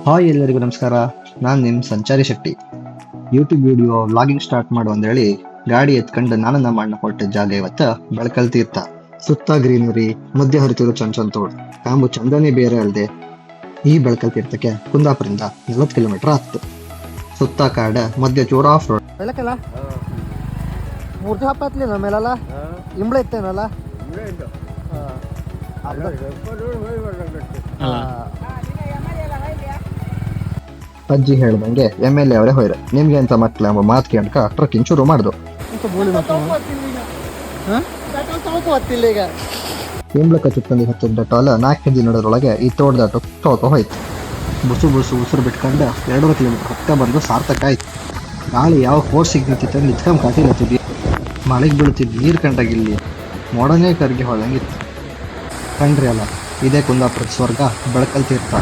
Hi ಎಲ್ಲರಿಗೂ ನಮಸ್ಕಾರ. ನಾನು ನಿಮ್ಮ ಸಂಚಾರಿ Shetty. YouTube video vlogging start ಮಾಡು ಅಂದೇಳಿ ಗಾಡಿ ಎತ್ಕೊಂಡು ನಾನು ನಮ್ಮ ಅಣ್ಣ ಹೊರಟ ಜಾಗ ಇವತ್ತು ಬೆಳಕಲ್ ತೀರ್ಥ. ಸುತ್ತ ಗ್ರೀನರಿ, ಮಧ್ಯೆ ಹರಿತಿರೋ ಚಂಚಲ್ ತೋಡ್, ಕಾಂಬು ಚಂದನೇ ಬೇರೆ ಅಲ್ಲದೆ ಈ ಬೆಳಕಲ್ ತೀರ್ಥಕ್ಕೆ ಕುಂದಾಪುರದಿಂದ 40 ಕಿಲೋಮೀಟರ್ ಆಗ್ತು. ಸುತ್ತ ಕಾಡ, ಮಧ್ಯ ಜೋರ ಆಫ್ ರೋಡ್. ಬೆಳಕಲ್ಲ ಮೂರ್ತಿ ಹಪ್ಪತ್ಲಿ ನಮ್ಮೇಲಲ್ಲ ಇಂಬಳ ಇತ್ತೇನಲ್ಲ ಅಜ್ಜಿ ಹೇಳ್ದಂಗೆ MLA ಅವರೇ ಹೋಯ್ರೆ ನಿಮ್ಗೆ ಅಂತ ಮಕ್ಳ ಎಂಬ ಮಾತು ಕೇಳ್ಕ ಟ್ರಕ್ಕಿಂಗ್ ಶುರು ಮಾಡಿದ್ರು. ಈಗ ಇಂಬ್ಳಕ ಚುಕ್ಕಂದಿ ಹತ್ತಿದ ಟಾಲ 4 ಹೆಜ್ಜೆ ನಡೆದ್ರೊಳಗೆ ಈ ತೋಟ ದಾಟು ತೋಕ ಹೋಯ್ತು. ಬುಸು ಬುಸು ಉಸಿರು ಬಿಟ್ಕೊಂಡು 2 ಕಿಲೋಮೀಟರ್ ಹತ್ತ ಬಂದು ಸಾರ್ಥಕ ಆಯ್ತು. ಗಾಳಿ ಯಾವ ಫೋರ್ಸ್ ಸಿಗ್ತಿತ್ತು ನಿತ್ಕೊಂಡ್ ಕಾಟಿಲತ್ತಿದ್ವಿ. ಮಳೆಗೆ ಬೀಳ್ತಿದ್ ನೀರು ಕಂಡಾಗಿಲ್ಲಿ ಮೋಡನೇ ಕರ್ಗಿ ಹೋದಂಗಿತ್ತು. ಕಂಡ್ರಿ ಅಲ್ಲ, ಇದೇ ಕುಂದಾಪುರದ ಸ್ವರ್ಗ ಬೆಳಕಲ್ ತೀರ್ಥ.